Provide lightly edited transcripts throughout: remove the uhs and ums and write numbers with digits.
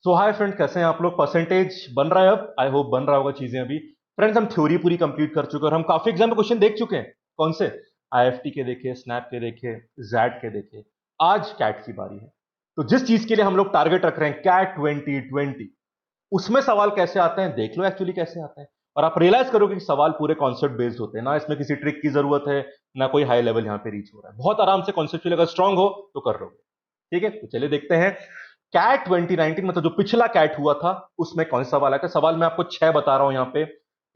सो hi friend, कैसे हैं आप लोग। परसेंटेज बन रहा है, अब आई होप बन रहा होगा चीजें। अभी फ्रेंड्स हम थ्योरी पूरी कंप्लीट कर चुके हैं और हम काफी एग्जाम में क्वेश्चन देख चुके हैं। कौन से? आईएफटी के देखे, स्नैप के देखे, जैड के देखे। आज कैट की बारी है। तो जिस चीज के लिए हम लोग टारगेट रख रहे हैं कैट 2020, उसमें सवाल कैसे आते हैं देख लो एक्चुअली कैसे आते हैं। और आप रियलाइज करोगे कि सवाल पूरे कॉन्सेप्ट बेस्ड होते हैं ना, इसमें किसी ट्रिक की जरूरत है ना कोई हाई लेवल यहां पे रीच हो रहा है। बहुत आराम से कॉन्सेप्ट अगर स्ट्रांग हो तो कर लोगे। ठीक है, तो चलिए देखते हैं। कैट 2019 मतलब जो पिछला कैट हुआ था उसमें कौन सा सवाल आया था। सवाल मैं आपको 6 बता रहा हूं यहां पे।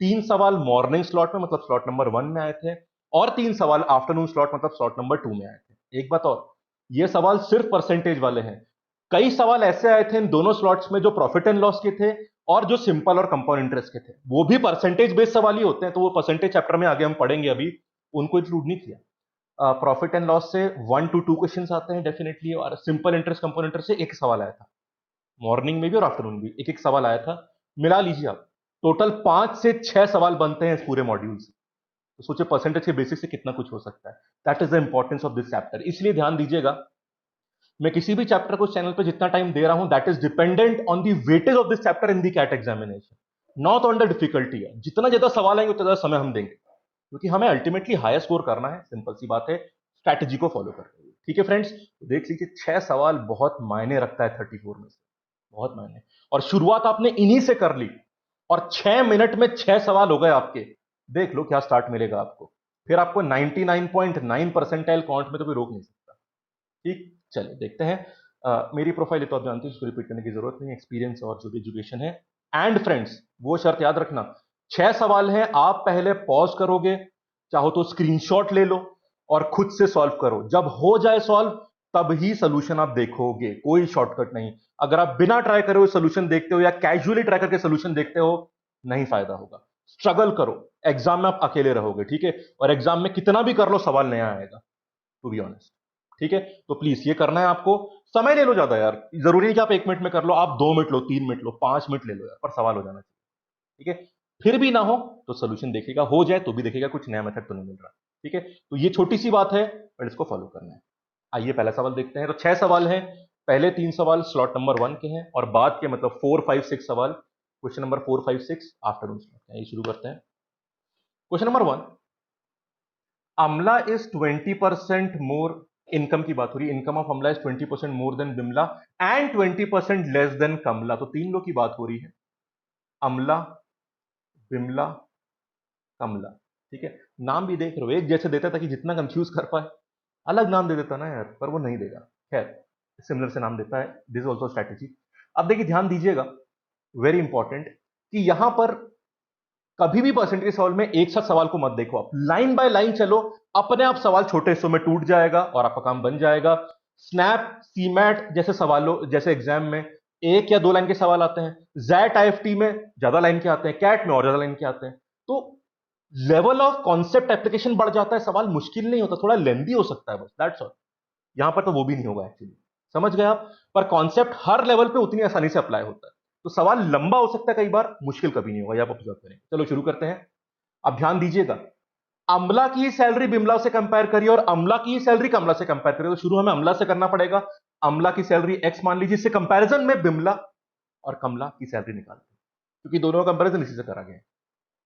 3 सवाल मॉर्निंग स्लॉट में मतलब स्लॉट नंबर 1 में आए थे, और 3 सवाल आफ्टरनून स्लॉट मतलब स्लॉट नंबर 2 में आए थे। एक बात और, ये सवाल सिर्फ परसेंटेज वाले हैं। कई सवाल ऐसे आए थे इन दोनों स्लॉट्स में जो प्रॉफिट एंड लॉस के थे और जो सिंपल और कंपाउंड इंटरेस्ट के थे। वो भी परसेंटेज बेस्ड सवाल ही होते हैं, तो वो परसेंटेज चैप्टर में आगे हम पढ़ेंगे, अभी उनको इंक्लूड नहीं किया। प्रॉफिट एंड लॉस से 1 to 2 क्वेश्चंस आते हैं डेफिनेटली, और सिंपल इंटरेस्ट कंपाउंड इंटरेस्ट से एक सवाल आया था। मॉर्निंग में भी और आफ्टरनून भी एक एक सवाल आया था। मिला लीजिए आप, टोटल 5 से 6 सवाल बनते हैं इस पूरे मॉड्यूल से। तो सोचिए परसेंटेज के बेसिस से कितना कुछ हो सकता है। That is the importance of this chapter. इसलिए ध्यान दीजिएगा, मैं किसी भी चैप्टर को चैनल पर जितना टाइम दे रहा हूं that is dependent on the weightage of this chapter in the CAT examination, not on the difficulty. जितना ज्यादा सवाल आएंगे उतना ज्यादा समय हम देंगे, क्योंकि हमें अल्टीमेटली हायर स्कोर करना है। सिंपल सी बात है, स्ट्रैटेजी को फॉलो करते हुए। ठीक है फ्रेंड्स, देख लीजिए 6 सवाल बहुत मायने रखता है 34 में से, बहुत मायने। और शुरुआत आपने इन्हीं से कर ली और 6 मिनट में 6 सवाल हो गए आपके। देख लो क्या स्टार्ट मिलेगा आपको। फिर आपको 99.9 परसेंटाइल काउंट में तो कोई रोक नहीं सकता। ठीक, चलिए देखते हैं। मेरी प्रोफाइल तो आप जानते हैं, उसको रिपीट करने की जरूरत नहीं, एक्सपीरियंस और जो भी एजुकेशन है। एंड फ्रेंड्स वो शर्त याद रखना, 6 सवाल हैं, आप पहले पॉज करोगे, चाहो तो स्क्रीनशॉट ले लो और खुद से सॉल्व करो। जब हो जाए सॉल्व तब ही सोल्यूशन आप देखोगे, कोई शॉर्टकट नहीं। अगर आप बिना ट्राई करे हुए सोल्यूशन देखते हो या कैजुअली ट्राई करके सोल्यूशन देखते हो, नहीं फायदा होगा। स्ट्रगल करो, एग्जाम में आप अकेले रहोगे। ठीक है, और एग्जाम में कितना भी कर लो सवाल नया आएगा, टू बी ऑनेस्ट। ठीक है, तो प्लीज ये करना है आपको। समय ले लो ज्यादा यार, जरूरी नहीं कि आप 1 मिनट में कर लो, आप 2 minute low, 3 minute low, 5 minute ले लो यार, पर सवाल हो जाना चाहिए। ठीक है, फिर भी ना हो तो सोल्यूशन देखेगा, हो जाए तो भी देखेगा कुछ नया मेथड तो नहीं मिल रहा। ठीक है, तो ये छोटी सी बात है, पर इसको फॉलो करना है। आइए पहला सवाल देखते हैं। तो 6 सवाल हैं, पहले 3 सवाल स्लॉट नंबर 1 के हैं और बाद के मतलब 4, 5, 6 सवाल क्वेश्चन नंबर 4, 5, 6 आफ्टरनून स्लॉट के हैं। ये शुरू करते हैं। क्वेश्चन नंबर 1, अमला इज 20% मोर। इनकम की बात हो रही है, income of Amala is 20% more than Bimala and 20% less than Kamala. तो 3 लोग की बात हो रही है, अमला, बिमला, कमला। ठीक है, नाम भी देख रहे हो एक जैसे देता ताकि जितना कंफ्यूज कर पाए। अलग नाम दे देता ना यार, पर वो नहीं देगा। खैर, सिमिलर से नाम देता है। This also strategy. अब देखिए ध्यान दीजिएगा, वेरी इंपॉर्टेंट, कि यहां पर कभी भी परसेंटेज सवाल में एक साथ सवाल को मत देखो, आप लाइन बाय लाइन चलो। अपने आप सवाल छोटे हिस्सों में टूट जाएगा और आपका काम बन जाएगा। स्नैप, सीमैट जैसे सवालों, जैसे एग्जाम में 1 या 2 लाइन के सवाल आते हैं, जैट आईएफटी में ज्यादा लाइन के आते हैं, कैट में और ज्यादा लाइन के आते हैं। तो लेवल ऑफ कॉन्सेप्ट एप्लीकेशन बढ़ जाता है, सवाल मुश्किल नहीं होता, थोड़ा लेंदी हो सकता है, बस दैट्स ऑल। यहां पर तो वो भी नहीं होगा एक्चुअली, समझ गए आप। पर कॉन्सेप्ट हर लेवल पे उतनी आसानी से अप्लाई होता है। तो सवाल लंबा हो सकता है कई बार, मुश्किल कभी नहीं होगा, ये आप ऑब्जर्व करें। चलो शुरू करते हैं। अब ध्यान दीजिएगा, अमला की सैलरी बिमला से कंपेयर करिए और अमला की सैलरी कमला से कंपेयर करिए। तो शुरू हमें अमला से करना पड़ेगा। अमला की सैलरी एक्स मान लीजिए, इससे कंपैरिजन में बिमला और कमला की सैलरी निकालते हैं, क्योंकि दोनों का कंपैरिजन इसी से करा गया है।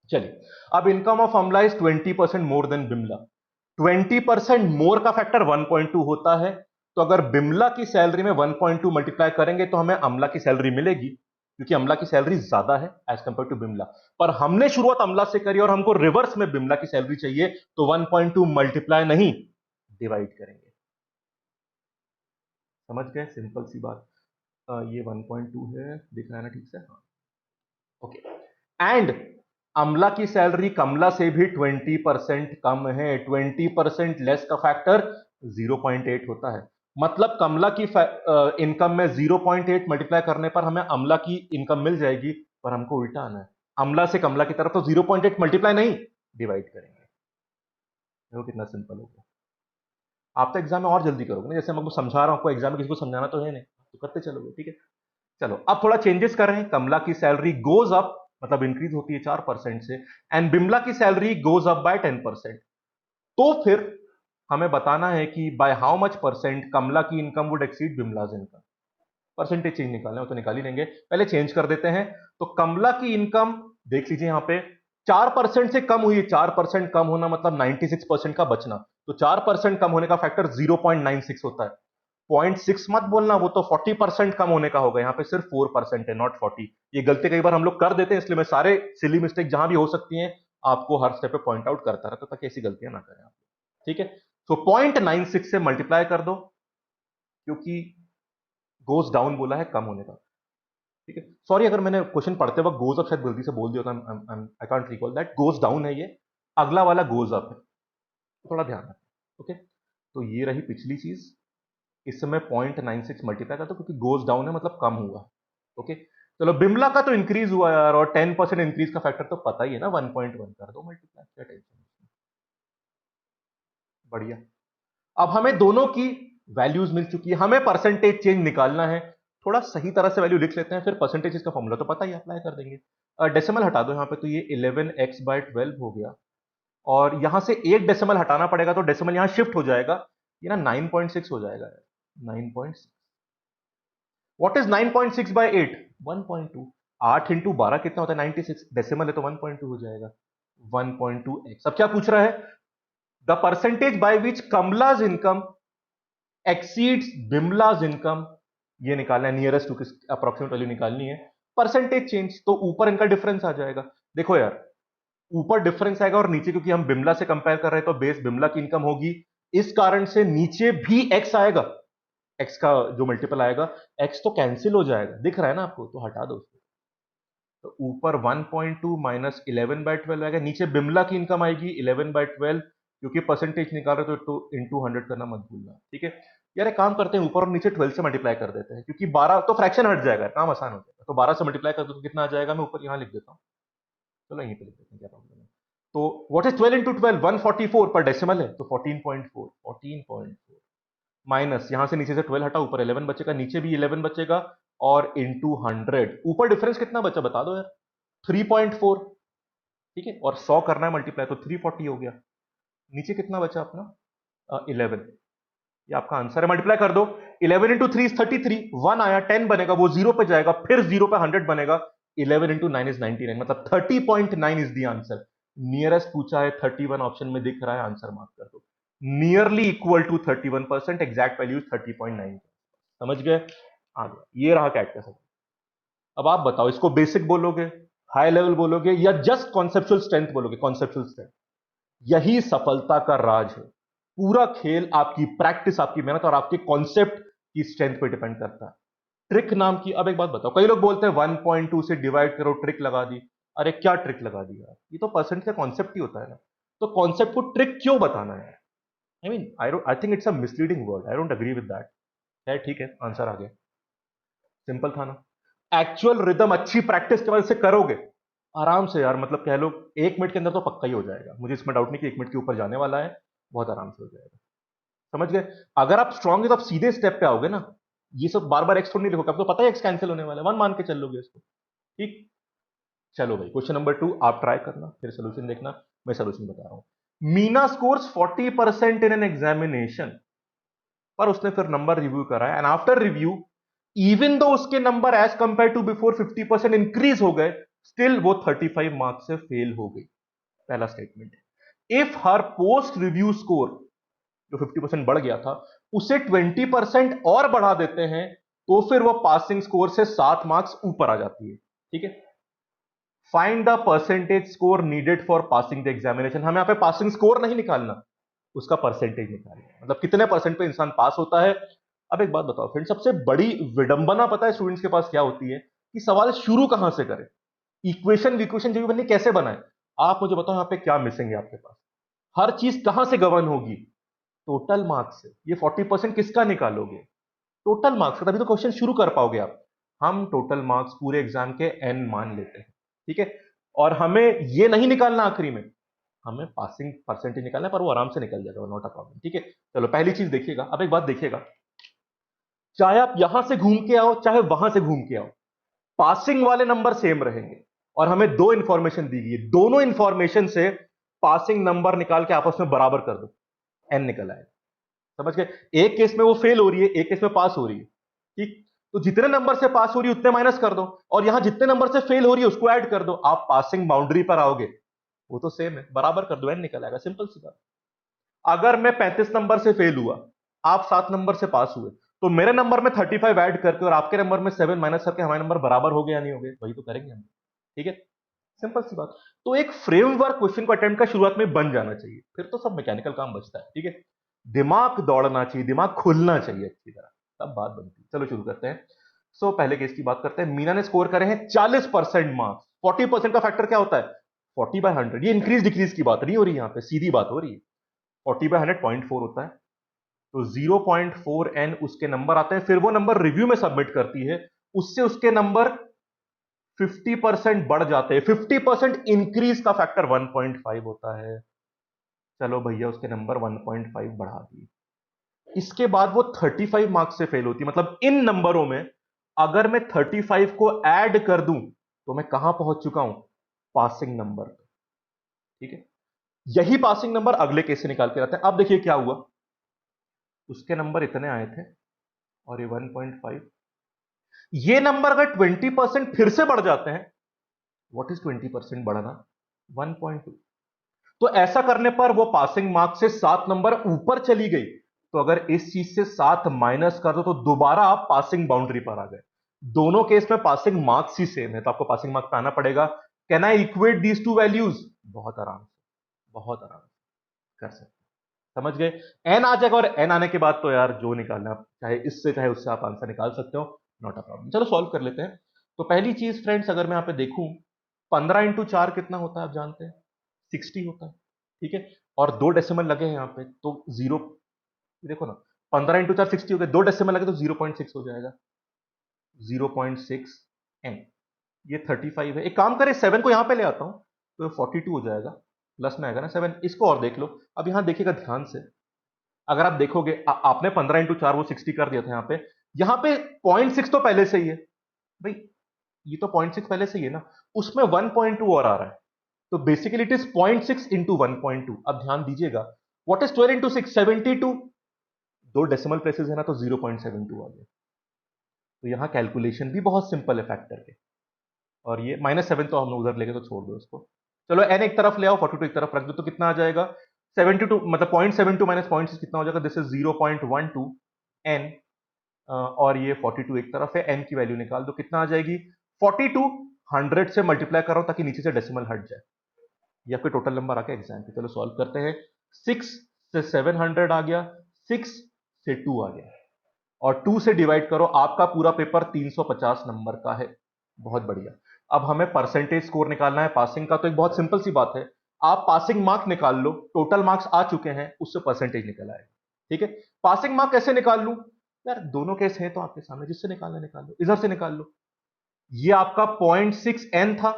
चलिए, अब income of Amala is 20% more than Bimla. 20% मोर का फैक्टर 1.2 होता है। तो अगर बिमला की सैलरी में 1.2 मल्टीप्लाई करेंगे तो हमें अमला की सैलरी मिलेगी, क्योंकि अमला की सैलरी ज्यादा है एज कंपेयर टू बिमला। पर हमने शुरुआत अमला से करी और हमको रिवर्स में बिमला की सैलरी चाहिए, तो 1.2 मल्टीप्लाई नहीं, डिवाइड करेंगे। समझ गए, सिंपल सी बात। ये 1.2 है, दिख रहा है ना ठीक से? हाँ, ओके। एंड अमला की सैलरी कमला से भी 20% कम है। 20% लेस का फैक्टर 0.8 होता है। मतलब कमला की इनकम में 0.8 मल्टीप्लाई करने पर हमें अमला की इनकम मिल जाएगी, पर हमको उल्टा आना है, अमला से कमला की तरफ। तो 0.8 मल्टीप्लाई नहीं, डिवाइड करेंगे। देखो कितना सिंपल हो गया। आप तो एग्जाम में और जल्दी करोगे ना, जैसे मैं आपको समझा रहा हूं, आपको एग्जाम में किसी को समझाना तो है नहीं, तो करते चलोगे। ठीक है, चलो अब थोड़ा चेंजेस कर रहे हैं। कमला की सैलरी गोज अप, मतलब इंक्रीज होती है 4% से, एंड बिमला की सैलरी गोज अप बाय 10%। तो फिर हमें बताना है कि बाय हाउ मच परसेंट कमला की income would exceed Bimla's income. Percentage change निकालना है वो तो निकाल ही लेंगे, पहले चेंज कर देते हैं। तो कमला की इनकम देख लीजिए यहां पे 4% से कम हुई है। 4% कम होना मतलब 96% का बचना। तो 4% कम होने का फैक्टर 0.96 होता है। 0.6 मत बोलना, वो तो 40% कम होने का होगा। यहां पे सिर्फ 4% है, नॉट 40। ये गलती कई बार हम लोग कर देते हैं, इसलिए मैं सारे सिली मिस्टेक जहां भी हो सकती हैं आपको हर स्टेप पे पॉइंट आउट करता रहता, ताकि ऐसी गलतियां ना करें आप। ठीक है, तो 0.96 से मल्टीप्लाई कर दो, क्योंकि गोज डाउन बोला है कम होने का। ठीक है, सॉरी अगर मैंने क्वेश्चन पढ़ते वक्त गोज अप शायद गलती से बोल दिया था, I can't recall that. Goes down है ये, अगला वाला गोज अप है, तो थोड़ा ध्यान रखें। ओके, तो ये रही पिछली चीज। इस समय 0.96 मल्टीप्लाई कर दो, क्योंकि गोज डाउन है मतलब कम हुआ। ओके, चलो बिमला का तो इंक्रीज हुआ यार, और 10% इंक्रीज का फैक्टर तो पता ही है ना, 1.1 कर दो मल्टीप्लाई, क्या टेंशन। बढ़िया। अब हमें दोनों की वैल्यूज मिल चुकी है, हमें परसेंटेज चेंज निकालना है। थोड़ा सही तरह से वैल्यू लिख लेते हैं, फिर परसेंटेज का फॉर्मूला तो पता ही, अप्लाई कर देंगे। डेसिमल हटा दो यहां पे, तो ये 11x/12 हो गया, और यहां से एक डेसिमल हटाना पड़ेगा, तो डेसिमल यहां शिफ्ट हो जाएगा, ये ना 9.6 हो जाएगा। 9.6, व्हाट इज 9.6/8? 1.2। 8 इंटू 12 कितना होता है? 96। डेसिमल है तो 1.2 हो जाएगा, 1.2x। अब क्या पूछ रहा है? The percentage by which Kamla's income exceeds Bimla's income, ये निकालना है, नियरेस्ट टू अप्रोक्सीमेट वैल्यू निकालनी है। परसेंटेज चेंज, तो ऊपर इनका डिफरेंस आ जाएगा। देखो यार, ऊपर डिफरेंस आएगा और नीचे, क्योंकि हम बिमला से कंपेयर कर रहे हैं तो बेस बिमला की इनकम होगी, इस कारण से नीचे भी एक्स आएगा। एक्स का जो मल्टीपल आएगा, एक्स तो कैंसिल हो जाएगा, दिख रहा है ना आपको, तो हटा दो उसको। तो ऊपर 1.2 माइनस 11/12 आएगा, नीचे बिमला की इनकम आएगी 11/12, क्योंकि परसेंटेज निकाल रहे तो इंटू 100 करना मत भूलना। ठीक है यार, एक काम करते हैं, ऊपर और नीचे 12 से मल्टीप्लाई कर देते हैं, क्योंकि 12 तो फ्रैक्शन हट जाएगा, काम आसान हो जाएगा। तो 12 से मल्टीप्लाई कर दो तो कितना आ जाएगा, मैं ऊपर यहां लिख देता हूं, चलो यहीं पे लिख देते हैं, क्या प्रॉब्लम है। तो व्हाट इज 12 इंटू 12? 144 पर डेसिमल है, तो 14.4। 14.4 माइनस, यहां से नीचे से 12 हटा, ऊपर 11 बचेगा, नीचे भी 11 बचेगा, और इंटू 100। ऊपर डिफरेंस कितना बचा बता दो यार, 3.4। ठीक है, और 100 करना है मल्टीप्लाई, तो 340 हो गया। नीचे कितना बचा अपना? 11। ये आपका आंसर है, मल्टीप्लाई कर दो। 11 इंटू 3 इज 33, 1 आया, 10 बनेगा, वो 0 पे जाएगा, फिर 0 पे 100 बनेगा। 11 इंटू 9 इज 99, मतलब 30.9 इज द आंसर। नियरेस्ट पूछा है 31, ऑप्शन में दिख रहा है, आंसर मार्क कर दो। Nearly equal to 31%, exact value 30.9। समझ गए? आ गया, ये रहा कैट का सब। अब आप बताओ, इसको बेसिक बोलोगे, हाई लेवल बोलोगे, या जस्ट कॉन्सेप्चुअल स्ट्रेंथ बोलोगे? कॉन्सेप्चुअल स्ट्रेंथ, यही सफलता का राज है। पूरा खेल आपकी प्रैक्टिस, आपकी मेहनत और आपके कॉन्सेप्ट की स्ट्रेंथ पे डिपेंड करता है। ट्रिक नाम की, अब एक बात बताओ, कई लोग बोलते हैं 1.2 से डिवाइड करो, ट्रिक लगा दी। अरे क्या ट्रिक लगा दी यार, ये तो परसेंट का कॉन्सेप्ट ही होता है ना, तो कॉन्सेप्ट को ट्रिक क्यों बताना है? I think it's a misleading word, I don't agree with that. है ठीक है, आंसर आ गया, सिंपल था ना। एक्चुअल रिदम अच्छी प्रैक्टिस के वजह से करोगे आराम से यार, मतलब कह लो 1 मिनट के अंदर तो पक्का ही हो जाएगा, मुझे इसमें डाउट नहीं कि 1 मिनट के ऊपर जाने वाला है, बहुत आराम से हो जाएगा। समझ गए? अगर आप स्ट्रांग है तो आप सीधे स्टेप पे आओगे ना, ये सब बार बार एक्स थोड़ी नहीं लिखोगे, आपको पता है एक्स कैंसिल होने वाला है, 1 मान के चल लोगे इसको। ठीक, चलो भाई, क्वेश्चन नंबर 2 आप ट्राई करना, फिर सोल्यूशन देखना, मैं सोल्यूशन बता रहा हूं। Meena scores 40% in an examination, पर उसने फिर नंबर रिव्यू करा है, and after review even though उसके number as compare to before 50% increase हो गए, स्टिल वो 35 मार्क्स से फेल हो गई। पहला statement, if her post review score जो 50% बढ़ गया था, उसे 20% और बढ़ा देते हैं, तो फिर वो पासिंग स्कोर से 7 मार्क्स ऊपर आ जाती है। ठीक है, find the percentage score needed for passing the examination. हमें यहां पे पासिंग स्कोर नहीं निकालना, उसका परसेंटेज निकालना, मतलब कितने परसेंट पे इंसान पास होता है। अब एक बात बताओ फ्रेंड, सबसे बड़ी विडंबना पता है स्टूडेंट्स के पास क्या होती है, कि सवाल शुरू कहां से करें, इक्वेशन विक्वेशन जो भी बननी कैसे बनाए। आप मुझे बताओ यहां पे क्या मिसिंग है आपके पास, हर चीज कहां से गवर्न होगी? टोटल मार्क्स से। ये 40% किसका निकालोगे? टोटल मार्क्स, तभी तो क्वेश्चन शुरू कर पाओगे आप। हम टोटल मार्क्स पूरे एग्जाम के एन मान लेते हैं, ठीक है, और हमें ये नहीं निकालना आखिरी में, हमें पासिंग परसेंटेज निकालना है, पर वो आराम से निकल जाएगा, नॉट अ प्रॉब्लम। ठीक है, चलो पहली चीज देखिएगा। अब एक बात देखिएगा, चाहे आप यहां से घूम के आओ चाहे वहां से घूम के आओ, पासिंग वाले नंबर सेम रहेंगे। और हमें दो इंफॉर्मेशन दी गई है, दोनों इंफॉर्मेशन से पासिंग नंबर निकाल के आपस में बराबर कर दो, एन निकल आएगा। समझ गए? एक केस में वो फेल हो रही है, एक केस में पास हो रही है। ठीक, तो जितने नंबर से पास हो रही है उतने माइनस कर दो, और यहां जितने नंबर से फेल हो रही है उसको ऐड कर दो, आप पासिंग बाउंड्री पर आओगे, वो तो सेम है, बराबर कर दो, एन निकल आएगा, सिंपल सी बात। अगर मैं 35 नंबर से फेल हुआ, आप 7 नंबर से पास हुए, तो मेरे नंबर में 35 ऐड करके और आपके नंबर में 7 माइनस करके हमारे नंबर बराबर हो गए या नहीं हो गए, वही तो करेंगे हम, ठीक है, सिंपल सी बात। तो एक फ्रेमवर्क क्वेश्चन को अटेम्प्ट का शुरुआत में बन जाना चाहिए, फिर तो सब मैकेनिकल काम बचता है, ठीक है। दिमाग दौड़ना चाहिए, दिमाग खुलना चाहिए अच्छी तरह, तब बात बनती है। चलो शुरू करते हैं। पहले केस की बात करते हैं। मीना ने स्कोर करे हैं 40% मार्क्स। 40% का फैक्टर क्या होता है? 40/100। ये इंक्रीज डिक्रीज की बात नहीं हो रही, यहां पे सीधी बात हो रही है। 40/100 0.4 होता है, तो 0.4 n उसके नंबर आते हैं, फिर वो नंबर रिव्यू में सबमिट करती है, उससे उसके नंबर 50% बढ़ जाते हैं। 50% इंक्रीज का फैक्टर 1.5 होता है। चलो भैया उसके नंबर 1.5 बढ़ा दिए। इसके बाद वो 35 मार्क्स से फेल होती है, मतलब इन नंबरों में अगर मैं 35 को ऐड कर दूं तो मैं कहां पहुंच चुका हूं? पासिंग नंबर, ठीक है। यही पासिंग नंबर अगले केस से निकाल के लाते हैं। अब देखिए क्या हुआ, उसके नंबर इतने आए थे और ये 1.5, ये नंबर अगर 20% फिर से बढ़ जाते हैं, व्हाट इज 20% बढ़ना? 1.2। तो ऐसा करने पर वो पासिंग मार्क्स से 7 नंबर ऊपर चली गई। तो अगर इस चीज से 7 माइनस कर दो तो दोबारा आप पासिंग बाउंड्री पर आ गए। दोनों केस में पासिंग मार्क्स ही सेम है, तो आपको पासिंग मार्क्स पे आना पड़ेगा। Can I equate these two values? बहुत आराम से, बहुत आराम से कर सकते, समझ गए। एन आ जाएगा, और एन आने के बाद तो यार जो निकालना, चाहे इससे चाहे उससे आप आंसर निकाल सकते हो, नॉट अ प्रॉब्लम। चलो सॉल्व कर लेते हैं। तो पहली चीज फ्रेंड्स, अगर मैं यहां पे देखूं, 15 × 4 कितना होता है आप जानते हैं? 60 होता है, ठीक है। और 2 डेसिमल लगे हैं यहाँ पे, तो 0, देखो ना, 15 × 4 60 हो गए, 2 डेसिमल लगे तो 0.6 हो जाएगा, 0.6 एन। ये 35 है। एक काम करें, 7 को यहां पे ले आता हूं, तो ये 42 हो जाएगा, प्लस में आएगा ना 7। इसको और देख लो। अब यहां देखिएगा ध्यान से, अगर आप देखोगे, आपने 15 × 4 वो 60 कर दिया था यहाँ पे 0.6 तो पहले से ही है भाई, ये तो 0.6 पहले से ही है ना, उसमें 1.2 और आ रहा है, तो बेसिकली इट इज 0.6 इंटू 1.2। अब ध्यान दीजिएगा, व्हाट इज 12 × 6? 72। 2 डेसिमल प्लेसेस है ना, तो 0.72 आ गया। तो यहां कैलकुलेशन भी बहुत सिंपल है फैक्टर के। और ये -7 तो हम लोग उधर लेके, तो छोड़ दो उसको। चलो एन एक तरफ ले आओ, 42 एक तरफ रख दो, तो कितना आ जाएगा? 72 मतलब 0.72 माइनस 0.6 कितना हो जाएगा? This is 0.12 n. और ये 42 एक तरफ है, एन की वैल्यू निकाल दो, कितना आ जाएगी? 42 100 से मल्टीप्लाई कर रहा हूं ताकि नीचे से डेसिमल हट जाए, ये आपके टोटल नंबर आ गया एग्जाम पे। चलो सॉल्व करते हैं। 6 से 700 आ गया, 6 से 2 आ गया, और 2 से डिवाइड करो, आपका पूरा पेपर 350 नंबर का है। बहुत बढ़िया। अब हमें परसेंटेज स्कोर निकालना है पासिंग का, तो एक बहुत सिंपल सी बात है, आप पासिंग मार्क निकाल लो, टोटल मार्क्स आ चुके हैं, उससे परसेंटेज निकल आएगा, ठीक है। पासिंग मार्क कैसे निकाल लूं यार? दोनों केस है तो आपके सामने, जिससे निकालना निकाल लो, इधर से निकाल लो। ये आपका 0.6 एन था,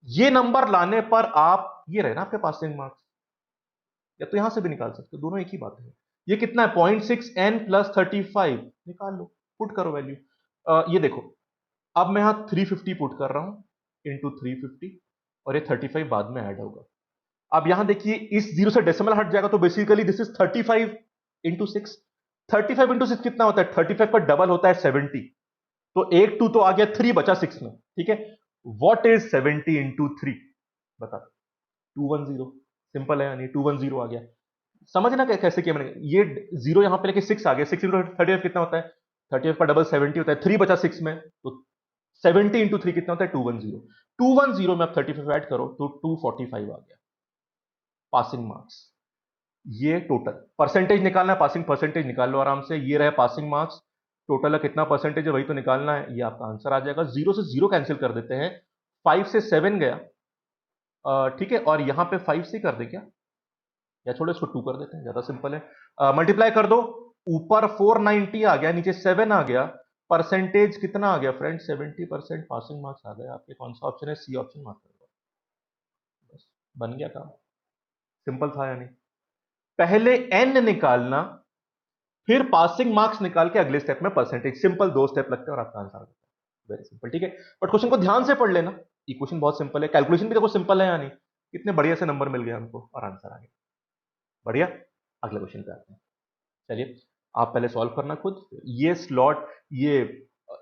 ये नंबर लाने पर आप, ये रहे ना आपके पासिंग मार्क्स, या तो यहां से भी निकाल सकते हो, दोनों एक ही बात है। ये कितना है? 0.6 एन प्लस 35, निकाल लो, पुट करो वैल्यू। ये देखो, अब मैं यहां 350 पुट कर रहा हूं इंटू 350, और ये 35 बाद में ऐड होगा। अब यहां देखिए, इस जीरो से डेसिमल हट जाएगा, तो basically this is 35 into 6। 35 into 6 कितना होता है? 35 का डबल होता है 70, तो एक 2 तो आ गया, 3 बचा 6 में, ठीक है। What is 70 into 3? बता। 210, सिंपल है, यानी 210 आ गया। समझना कैसे किया मैंने, ये जीरो यहां पे लेके 6 आ गया, 6 इंटू 35 कितना होता है? 35 का डबल 70 होता है, 3 बचा 6 में, तो 70 इंटू 3 कितना होता है? 210। 210 में आप 35 ऐड करो तो 245 आ गया पासिंग मार्क्स। ये टोटल परसेंटेज निकालना है, पासिंग परसेंटेज निकाल लो आराम से, ये रहे पासिंग मार्क्स। टोटल है कितना परसेंटेज है वही तो निकालना है, ये आपका आंसर आ जाएगा। 0 से 0 कैंसिल कर देते हैं, 5 से 7 गया, ठीक है, और यहां पे 5 से कर दे क्या, या छोड़ो इसको 2 कर देते हैं, ज्यादा सिंपल है। मल्टीप्लाई कर दो, ऊपर 490 आ गया, नीचे 7 आ गया, परसेंटेज कितना आ गया फ्रेंड? 70% पासिंग मार्क्स आ गए आपके। कौन सा ऑप्शन है? सी ऑप्शन मार्क कर दो, बस बन गया काम। सिंपल था यानी, पहले एन निकालना, फिर पासिंग मार्क्स निकाल के अगले स्टेप में परसेंटेज। सिंपल 2 स्टेप लगते हैं और आपका आंसर आ जाता है, वेरी सिंपल, ठीक है। बट क्वेश्चन को ध्यान से पढ़ लेना, इक्वेशन बहुत सिंपल है, कैलकुलेशन भी देखो सिंपल है, यानी कितने बढ़िया से नंबर मिल गया हमको और आंसर आ गया, बढ़िया। अगले क्वेश्चन पे आते हैं, चलिए। आप पहले सॉल्व करना खुद। ये स्लॉट, ये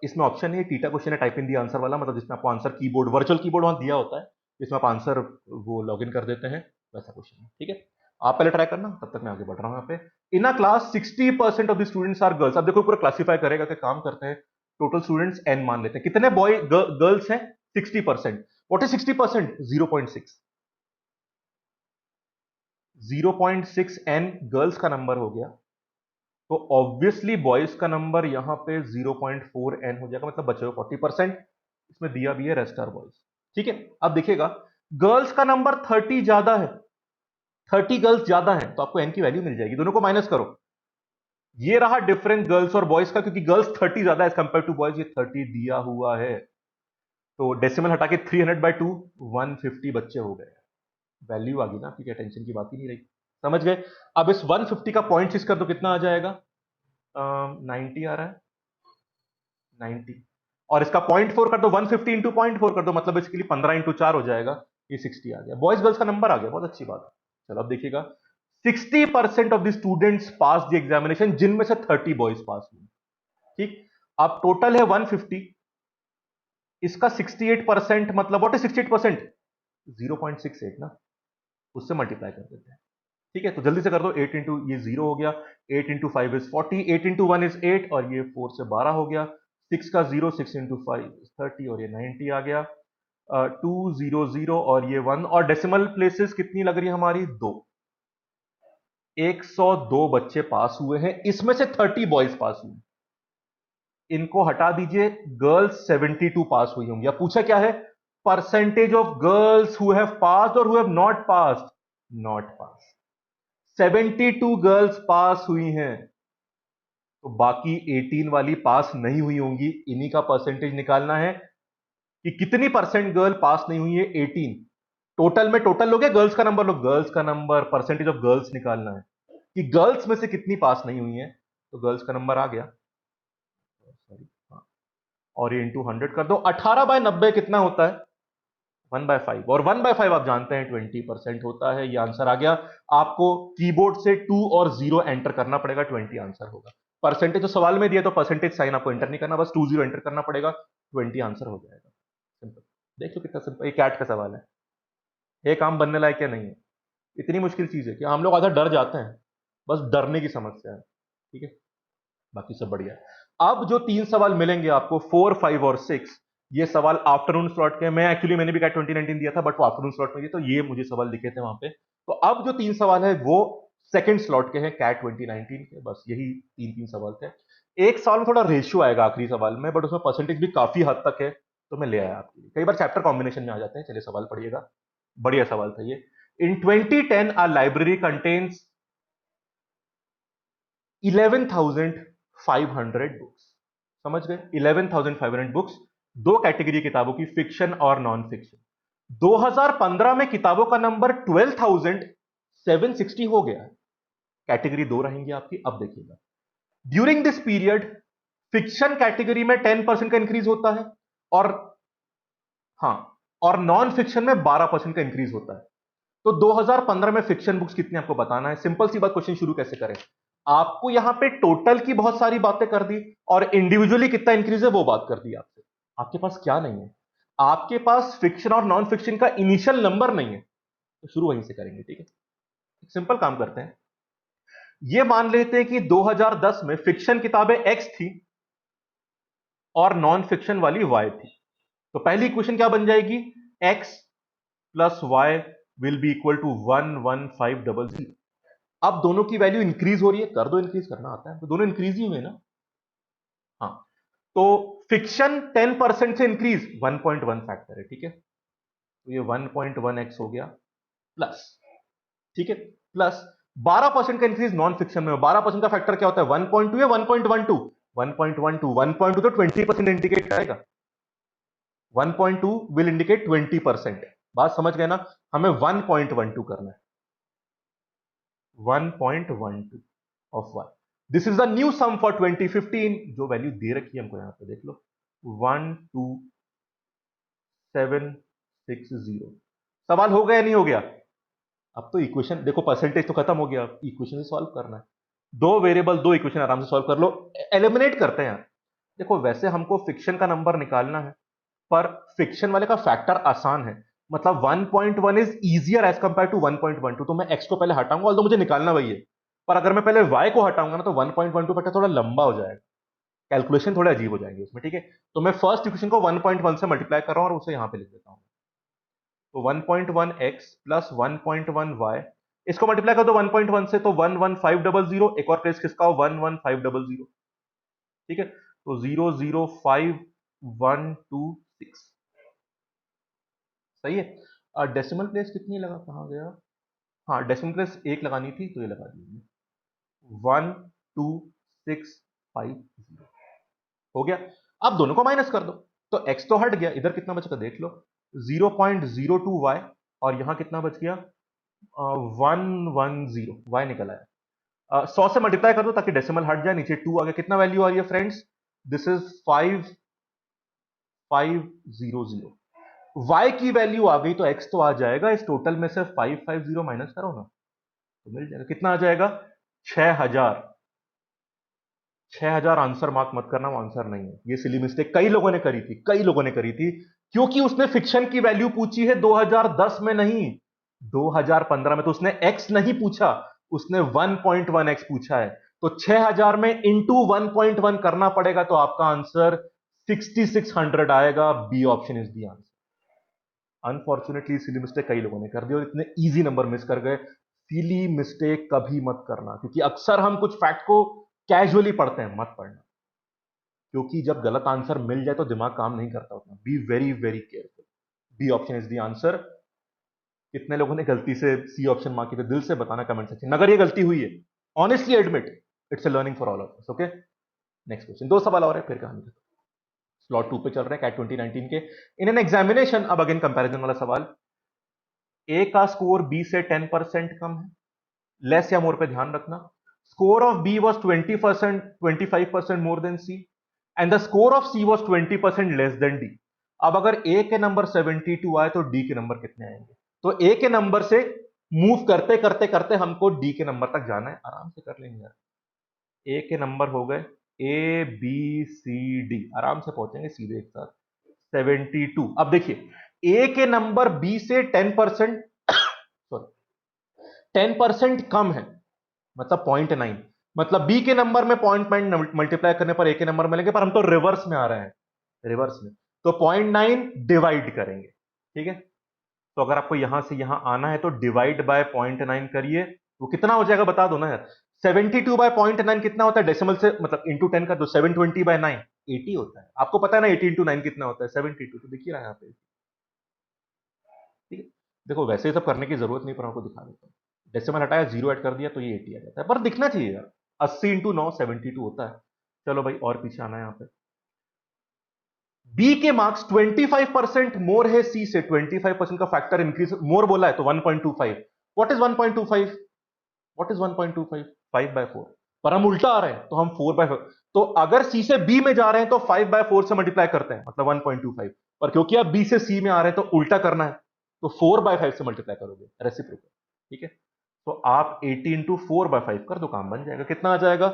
इसमें ऑप्शन है टीटा क्वेश्चन है टाइप इन दी आंसर वाला, मतलब जिसमें आपको आंसर कीबोर्ड, वर्चुअल कीबोर्ड वहां दिया होता है, जिसमें आप आंसर वो लॉगिन कर देते हैं, वैसा क्वेश्चन है। ठीक है, आप पहले ट्राई करना, तब तक मैं आगे बढ़ रहा हूं यहाँ पे। In a class 60% of the students are girls. अब देखो पूरा क्लासिफाई करेगा कि काम करते हैं, टोटल स्टूडेंट्स एन मान लेते हैं, कितने बॉय गर्ल्स हैं 60%। What is 60%? 0.6। 0.6 एन गर्ल्स का नंबर हो गया, तो ऑब्वियसली बॉयज का नंबर यहां पे 0.4 एन हो जाएगा, मतलब बचे हुए 40%। इसमें दिया भी है रेस्ट आर बॉयज। ठीक है, अब देखिएगा गर्ल्स का नंबर 30 ज्यादा है, 30 गर्ल्स ज्यादा है, तो आपको एन की वैल्यू मिल जाएगी। दोनों को माइनस करो, ये रहा डिफरेंस गर्ल्स और बॉयज का, क्योंकि गर्ल्स 30 ज्यादा है एज कंपेयर टू बॉयज, ये 30 दिया हुआ है, तो डेसिमल हटा के 300/2 150 बच्चे हो गए। वैल्यू आ गई ना, क्योंकि टेंशन की बात ही नहीं रही। समझ गए? अब इस 150 का पॉइंट सिक्स कर दो, कितना आ जाएगा? 90 आ रहा है, 90। और इसका 0.4 कर दो, 150 इंटू 0.4 कर दो, मतलब बेसिकली 15 इंटू 4 हो जाएगा, ये 60 आ गया। बॉयज गर्ल्स का नंबर आ गया, बहुत अच्छी बात है। चलो अब देखिएगा, 60% of the students pass the examination, जिनमें से 30 बॉयज पास हुए। ठीक, अब टोटल है 150, इसका 68% मतलब व्हाट इज 68%? 0.68 ना, उससे मल्टीप्लाई कर देते हैं। ठीक है, तो जल्दी से कर दो, 8 इंटू ये 0 हो गया, 8 इंटू 5 इज 40, 8 इंटू 1 इज 8, और ये 4 से 12 हो गया, 6 का 0, 6 इंटू 5 30, और ये 90 आ गया। 200 और ये 1, और डेसिमल प्लेसेस कितनी लग रही है हमारी? 2। 102 बच्चे पास हुए हैं, इसमें से 30 बॉयज पास हुए। इनको हटा दीजिए, गर्ल्स 72 पास हुई होंगी। अब पूछा क्या है? Percentage of girls who have passed or who have not passed. Not pass, 72 girls pass हुई हैं, तो बाकी 18 वाली पास नहीं हुई होंगी, इन्हीं का परसेंटेज निकालना है कि कितनी परसेंट गर्ल पास नहीं हुई है। 18 टोटल में, टोटल लोगे गर्ल्स का नंबर, लो गर्ल्स का नंबर, परसेंटेज ऑफ गर्ल्स निकालना है कि गर्ल्स में से कितनी पास नहीं हुई है, तो गर्ल्स का नंबर आ गया, सॉरी, हाँ, और ये इंटू 100 कर दो। 18/90 कितना होता है? 1/5, और 1/5 आप जानते हैं 20% होता है। ये आंसर आ गया। आपको कीबोर्ड से 2 और 0 एंटर करना पड़ेगा, 20 आंसर होगा। परसेंटेज तो सवाल में दिया, तो परसेंटेज साइन आपको एंटर नहीं करना, बस 20 एंटर करना पड़ेगा, 20 आंसर हो जाएगा। सिंपल, देख लो कितना सिंपल। ये कैट का सवाल है, ये काम बनने लायक क्या नहीं है, इतनी मुश्किल चीज है कि हम लोग आधा डर जाते हैं, बस डरने की समस्या है। ठीक है, बाकी सब बढ़िया है। अब जो 3 सवाल मिलेंगे आपको, 4, 5 और 6, ये सवाल आफ्टरनून स्लॉट के। मैं एक्चुअली, मैंने भी कैट 2019 दिया था, बट वो आफ्टरनून स्लॉट में दिए, तो ये मुझे सवाल दिखे थे वहां पे। तो अब जो 3 सवाल है वो सेकंड स्लॉट के हैं, कैट 2019 के। बस यही 3 सवाल थे। एक सवाल में थोड़ा रेशियो आएगा आखिरी सवाल में, बट उसमें परसेंटेज भी काफी हद तक है, तो मैं ले आया आपके लिए। कई बार चैप्टर कॉम्बिनेशन में आ जाते हैं। चलिए सवाल पढ़िएगा, बढ़िया सवाल था ये। इन 2010 आ लाइब्रेरी कंटेन्स 11,500 बुक्स। समझ गए? 11,500 बुक्स, दो कैटेगरी किताबों की, फिक्शन और नॉन फिक्शन। 2015 में किताबों का नंबर 12,760 हो गया है। कैटेगरी दो रहेंगी आपकी। अब देखिएगा, during this period fiction category में 10% का इंक्रीज होता है, और हाँ, और नॉन फिक्शन में 12% का इंक्रीज होता है। तो 2015 में फिक्शन बुक्स कितनी आपको बताना है। सिंपल सी बात, क्वेश्चन शुरू कैसे करें? आपको यहां पे टोटल की बहुत सारी बातें कर दी, और इंडिविजुअली कितना इंक्रीज है वो बात कर दी आपसे। आपके पास क्या नहीं है? आपके पास फिक्शन और नॉन फिक्शन का इनिशियल नंबर नहीं है, तो शुरू वहीं से करेंगे। ठीक है, सिंपल काम करते हैं। ये मान लेते हैं कि 2010 में फिक्शन किताबें एक्स थी और नॉन फिक्शन वाली वाई थी। तो पहली इक्वेशन क्या बन जाएगी? X plus y will be equal to 11500। अब दोनों की वैल्यू इंक्रीज हो रही है, कर दो, इंक्रीज करना आता है, तो दोनों इंक्रीज ही हुए ना। हाँ, तो फिक्शन 10% से इंक्रीज 1.1 फैक्टर है। ठीक है, तो ये 1.1x हो गया, प्लस, ठीक है, प्लस 12% का इंक्रीज नॉन फिक्शन में। 12% का फैक्टर क्या होता है? 1.2 या 1.12? 1.12, 1.2 तो 20% इंडिकेट करेगा, 1.2 विल इंडिकेट 20%। बात समझ गए ना? हमें 1.12 करना है, 1.12 of 1। This is the new sum for 2015, जो वैल्यू दे रखी है हमको यहां पे, देख लो, 12760। सवाल हो गया नहीं हो गया? अब तो इक्वेशन देखो, परसेंटेज तो खत्म हो गया, इक्वेशन से सॉल्व करना है। दो वेरिएबल, दो इक्वेशन आराम से सॉल्व कर लो, एलिमिनेट करते हैं यार। देखो वैसे हमको फिक्शन का नंबर निकालना है, पर फिक्शन वाले का फैक्टर आसान है, मतलब 1.1 is easier as compare to 1.12। तो मैं x को पहले हटाऊंगा, ऑल्दो मुझे निकालना वही है, पर अगर मैं पहले y को हटाऊंगा ना तो 1.12 फैक्टर थोड़ा लंबा हो जाएगा, कैलकुलेशन थोड़े अजीब हो जाएंगे उसमें, ठीक है। तो मैं फर्स्ट इक्वेशन को 1.1 से मल्टीप्लाई कर रहा हूं और उसे यहां पे लिख देता हूं। तो 1.1x प्लस 1.1y, इसको मल्टीप्लाई कर दो 1.1 से, तो 11500, एक और प्लेस खिसकाओ 11500, ठीक है। तो 005126, सही है। डेसिमल प्लेस कितनी लगा, कहां गया, हाँ डेसिमल प्लेस एक लगानी थी तो ये लगा दी, 12650 हो गया। अब दोनों को माइनस कर दो, तो x तो हट गया, इधर कितना बचेगा देख लो, 0.02y, और यहां कितना बच गया 110, y निकल आया। 100 से मल्टीप्लाई कर दो ताकि डेसिमल हट जाए, नीचे 2 आ गया, कितना वैल्यू आ रही है फ्रेंड्स, दिस इज 5500। y की वैल्यू आ गई तो x तो आ जाएगा, इस टोटल में से 550 माइनस करो ना तो मिल जाएगा, कितना आ जाएगा 6000। 6000 आंसर मार्क मत करना, वो आंसर नहीं है, ये सिली मिस्टेक कई लोगों ने करी थी, कई लोगों ने करी थी, क्योंकि उसने फिक्शन की वैल्यू पूछी है 2010 में नहीं 2015 में, तो उसने x नहीं पूछा, उसने 1.1x पूछा है, तो 6000 में इंटू 1.1 करना पड़ेगा, तो आपका आंसर 6600 आएगा, B option is the answer. Unfortunately silly mistake कई लोगों ने कर दी और इतने इजी नंबर मिस कर गए। सिली मिस्टेक कभी मत करना, क्योंकि अक्सर हम कुछ फैक्ट को कैजुअली पढ़ते हैं, मत पढ़ना, क्योंकि जब गलत आंसर मिल जाए तो दिमाग काम नहीं करता उतना, be very very careful. B option is the answer. कितने लोगों ने गलती से सी ऑप्शन मार्क किया, दिल से बताना कमेंट सेक्शन, अगर ये गलती हुई है honestly admit, it's a learning for all of us, okay. Next question, दो सवाल और है फिर कहानी खत्म। स्लॉट 2 पे चल रहे हैं कैट 2019 के। इन एन एग्जामिनेशन, अब अगेन कंपैरिजन वाला सवाल, ए का स्कोर बी से 10% कम है, लेस या मोर पे ध्यान रखना। Score of B was 20%, 25% more than C, and the score of C was 20% less than D. अब अगर ए के नंबर 72 आए तो डी के नंबर कितने आएंगे, तो ए के नंबर से मूव करते करते करते हमको डी के नंबर तक जाना है, आराम से कर लेंगे यार। ए के नंबर हो गए ए बी सी डी, आराम से पहुंचेंगे सीधे एक साथ 72। अब देखिए ए के नंबर बी से 10%, सॉरी 10% कम है, मतलब 0.9, मतलब बी के नंबर में 0.9 मल्टीप्लाई करने पर ए के नंबर मिलेंगे, पर हम तो रिवर्स में आ रहे हैं, रिवर्स में, तो 0.9 डिवाइड करेंगे, ठीक है। तो अगर आपको यहां से यहां आना है तो डिवाइड बाय 0.9 करिए, वो कितना हो जाएगा बता दो ना यार। 72 बाय 0.9 कितना होता है डेसिमल से, मतलब इंटू 10 का, तो 720 बाय 9 80 होता है, आपको पता है ना 80 इंटू 9 कितना होता है 72, तो देखिए रहा है यहाँ पे, ठीक है। देखो वैसे ही सब करने की जरूरत नहीं, पर आपको दिखा देता हूँ, डेसिमल हटाया, जीरो ऐड कर दिया तो ये 80 आ जाता है, पर दिखना चाहिए यार, 80 इंटू 9 72 होता है। चलो भाई और पीछे आना है यहाँ पे, बी के मार्क्स 25% मोर है सी से, 25% का फैक्टर इंक्रीज मोर बोला है तो 1.25, व्हाट इज 1.25, व्हाट इज 1.25, 5/4, पर हम उल्टा आ रहे हैं तो हम 4/4, तो अगर सी से बी में जा रहे हैं तो 5/4 से मल्टीप्लाई करते हैं, मतलब 1.25, पर क्योंकि आप बी से सी में आ रहे हैं तो उल्टा करना है, तो 4/5 से मल्टीप्लाई करोगे, रेसिप्रोकल, ठीक है। तो आप 80 इंटू 4/5 कर दो, काम बन जाएगा, कितना आ जाएगा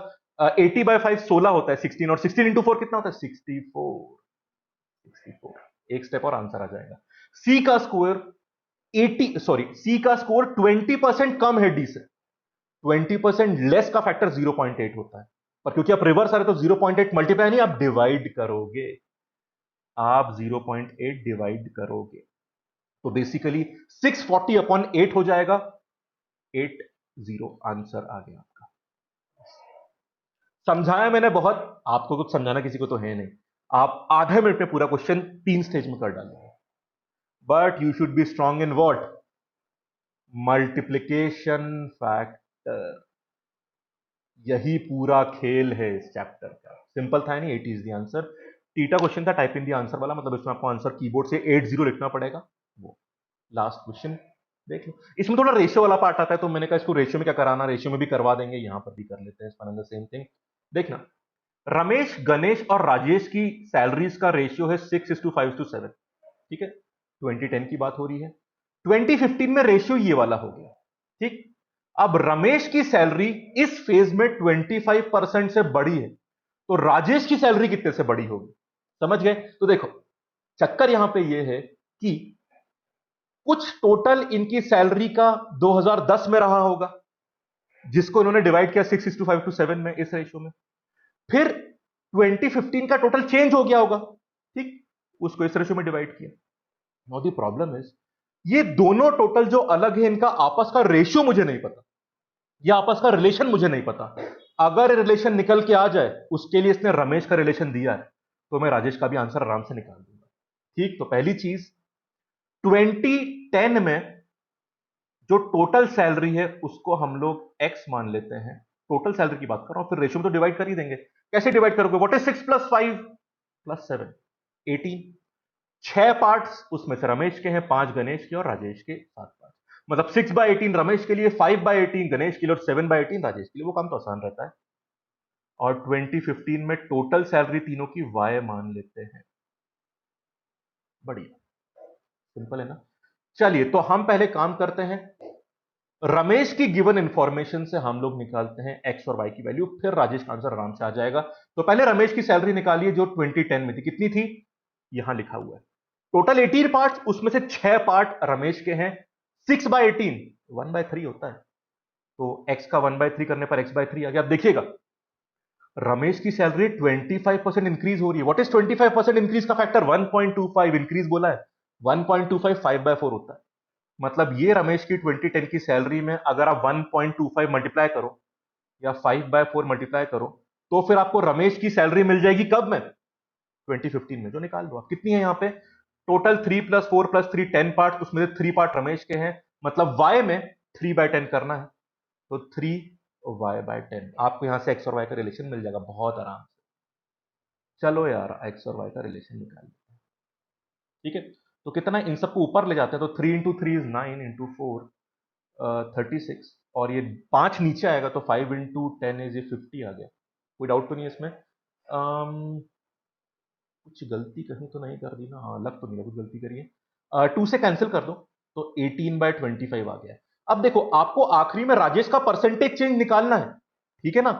80/5 16 होता है, 16, और 16 इंटू 4 कितना होता है 64, 64, एक स्टेप और आंसर आ जाएगा। सी का स्कोर 80, सॉरी सी का स्कोर 20% कम है डी से, 20% लेस का फैक्टर 0.8 होता है, पर क्योंकि आप रिवर्स आ रहे तो 0.8 मल्टीप्लाई नहीं, आप डिवाइड करोगे, आप 0.8 डिवाइड करोगे, तो बेसिकली 640/8 हो जाएगा, 80 आंसर आ गया आपका। समझाया मैंने बहुत, आपको कुछ समझाना किसी को तो है नहीं, आप आधे मिनट में पूरा क्वेश्चन 3 स्टेज में कर डालेंगे, but you should be strong in what, multiplication factor, यही पूरा खेल है इस चैप्टर का। सिंपल था नहीं, 80 is the answer. Theta question था टाइप इन द आंसर वाला, मतलब इसमें आपको आंसर कीबोर्ड से 80 लिखना पड़ेगा, वो लास्ट क्वेश्चन देख लो। इसमें थोड़ा रेशियो वाला पार्ट आता है, तो मैंने कहा इसको रेशियो में क्या कराना, रेशियो में भी करवा देंगे, यहां पर भी कर लेते हैं सेम थिंग। देखना, रमेश, गणेश और राजेश की सैलरीज का रेशियो है 6:5:7, ठीक है, 2010 की बात हो रही है। 2015 में रेशियो ये वाला हो गया, ठीक। अब रमेश की सैलरी इस फेज में 25% से बड़ी है, तो राजेश की सैलरी कितने से बड़ी होगी? समझ गए? तो देखो, चक्कर यहां पे ये है कि कुछ टोटल इनकी सैलरी का 2010 में रहा होगा, जिसको इन्होंने डिवाइड किया 6:5:7 में, इस रेशियो में। फिर 2015 का टोटल चेंज हो गया होगा, ठीक, उसको इस रेशियो में डिवाइड किया। नाउ द प्रॉब्लम इज, ये दोनों टोटल जो अलग है, इनका आपस का रेशियो मुझे नहीं पता, या आपस का रिलेशन मुझे नहीं पता। अगर रिलेशन निकल के आ जाए, उसके लिए इसने रमेश का रिलेशन दिया है, तो मैं राजेश का भी आंसर आराम से निकाल दूंगा। ठीक, तो पहली चीज, 2010 में जो टोटल सैलरी है उसको हम लोग एक्स मान लेते हैं, टोटल सैलरी की बात कर रहा हूं, फिर रेशियो में तो डिवाइड कर ही देंगे। कैसे डिवाइड करोगे? What is 6+5+7? 18। 6 पार्ट्स उसमें से रमेश के हैं, 5 गणेश के और राजेश के 7 पार्ट, मतलब 6/18 रमेश के लिए, 5/18 गणेश के लिए और 7/18 राजेश के लिए। वो काम तो आसान रहता है। और 2015 में टोटल सैलरी तीनों की वाई मान लेते हैं। बढ़िया, सिंपल है ना? चलिए, तो हम पहले काम करते हैं, रमेश की गिवन इंफॉर्मेशन से हम लोग निकालते हैं एक्स और वाई की वैल्यू, फिर राजेश का आंसर आराम से आ जाएगा। तो पहले रमेश की सैलरी निकालिए जो 2010 में थी। कितनी थी? यहां लिखा हुआ है, टोटल 18 पार्ट, उसमें से 6 पार्ट रमेश के हैं। 6/18 1/3 होता है, तो x का 1/3 करने पर x/3 आ गया। अब देखिएगा, रमेश की सैलरी 25% इंक्रीज हो रही है। व्हाट इज 25% इंक्रीज का फैक्टर? 1.25 इंक्रीज बोला है। 1.25 5/4 होता है। मतलब ये रमेश की 2010 की सैलरी में अगर आप 1.25 मल्टीप्लाई करो या 5/4 मल्टीप्लाई करो, तो फिर आपको रमेश की सैलरी मिल जाएगी कब में? 2015 में। जो निकाल दो आप। कितनी है यहां पे? टोटल 3+4+3 10 पार्ट, उसमें से 3 पार्ट रमेश के हैं, मतलब y में 3/10 करना है, तो 3y/10। आपको यहां से x और y का रिलेशन मिल जाएगा बहुत आराम से। चलो यार, x और y का रिलेशन निकाल लेते हैं। ठीक है, तो कितना, इन सबको ऊपर ले जाते हैं, तो 3 × 3 इज 9, × 4 36, और ये 5 नीचे आएगा, तो 5 × 10 इज ये 50 आ गया। कोई डाउट तो नहीं है इसमें? कुछ गलती कहीं तो नहीं कर दी ना? हाँ, लग तो नहीं कुछ गलती करी है। 2 से कैंसिल कर दो, तो 18/25 आ गया। अब देखो, आपको आखिरी में राजेश का परसेंटेज चेंज निकालना है, ठीक है ना?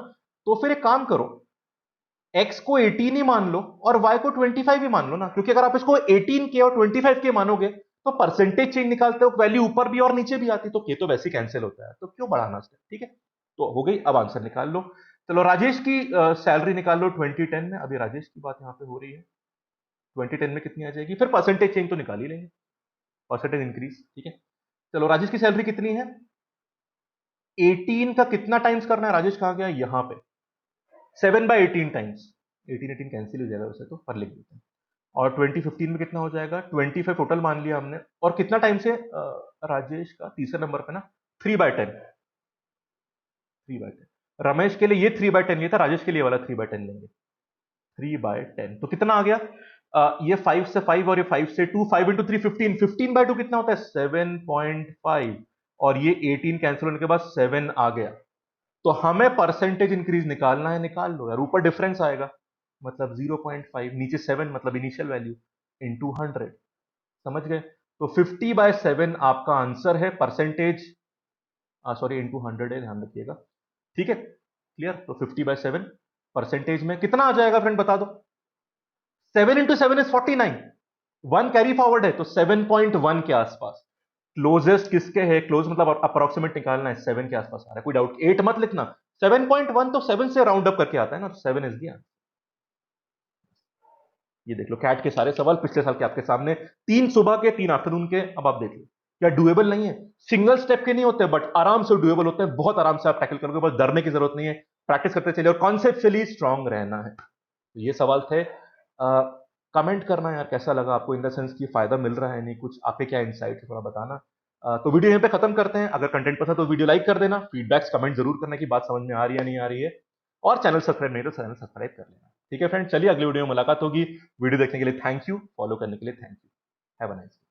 तो फिर एक काम करो, x को 18 ही मान लो और y को 25 ही मान लो ना, क्योंकि अगर आप इसको 18 के और 25 के मानोगे, तो परसेंटेज चेंज निकालते हो वैल्यू ऊपर भी और नीचे भी आती, तो के तो वैसे ही कैंसिल होता है, तो क्यों बढ़ाना स्टेप? ठीक है, तो हो गई। अब आंसर निकाल लो। चलो, राजेश की सैलरी निकाल लो 2010 में। अभी राजेश की बात यहां पे हो रही है। 2010 में कितनी आ जाएगी? फिर परसेंटेज चेंज तो निकाल ही लेंगे, परसेंटेज इंक्रीज। ठीक है, चलो, राजेश की सैलरी कितनी है? 18 का कितना टाइम्स करना है? राजेश कहां गया? यहां पे 7/18 टाइम्स। 18 कैंसिल हो जाएगा वैसे तो, पर लिख देते हैं। और 2015 में कितना हो जाएगा? 25 टोटल मान लिया हमने, और कितना टाइम से राजेश का तीसरे नंबर पे ना, 3/10। 3/10 रमेश के लिए ये 3/10 ये था, राजेश के लिए वाला 3/10 लेंगे। 3/10 तो कितना आ गया? ये 5 से 5 और ये 5 से 2, 5 × 3 15, 15/2 कितना होता है? 7.5, और ये 18 कैंसिल होने के बाद 7 आ गया। तो हमें परसेंटेज इंक्रीज निकालना है, निकाल लो यार। ऊपर डिफरेंस आएगा, मतलब 0.5, नीचे 7, मतलब इनिशियल वैल्यू, इंटू 100। समझ गए? तो 50/7 आपका आंसर है। परसेंटेज, सॉरी, इंटू 100 है, ध्यान रखिएगा। ठीक है, क्लियर? तो 50/7 परसेंटेज में कितना आ जाएगा फ्रेंड, बता दो? 7 × 7 इज 49। 1 कैरी फॉरवर्ड है, तो 7.1 के आसपास। क्लोजेस्ट किसके है? क्लोज मतलब अप्रोक्सीमेट निकालना है, 7 के आसपास आ रहा है। कोई डाउट? 8 मत लिखना। 7.1 तो 7 से राउंड अप करके आता है ना, 7 इज दिया। ये देख लो, कैट के सारे सवाल पिछले साल के आपके सामने, 3 सुबह के 3 आफ्टरनून के। अब आप देख लो, क्या डुएबल नहीं है? सिंगल स्टेप के नहीं होते, बट आराम से डुएबल होते हैं, बहुत आराम से आप टैकल करोगे, बस डरने की जरूरत नहीं है। प्रैक्टिस करते चलिए, और कॉन्सेप्चुअली स्ट्रांग रहना है। तो ये सवाल थे। कमेंट करना यार, कैसा लगा आपको, इन द सेंस की फायदा मिल रहा है नहीं, कुछ आपके क्या इनसाइट है, थोड़ा बताना। तो वीडियो यहीं पे खत्म करते हैं। अगर कंटेंट पसंद तो वीडियो लाइक कर देना, फीडबैक्स कमेंट जरूर करना कि बात समझ में आ रही है नहीं आ रही है, और चैनल सब्सक्राइब नहीं तो चैनल सब्सक्राइब कर लेना। ठीक है फ्रेंड, चलिए अगली वीडियो में मुलाकात होगी। वीडियो देखने के लिए थैंक यू, फॉलो करने के लिए thank you. Have a nice day.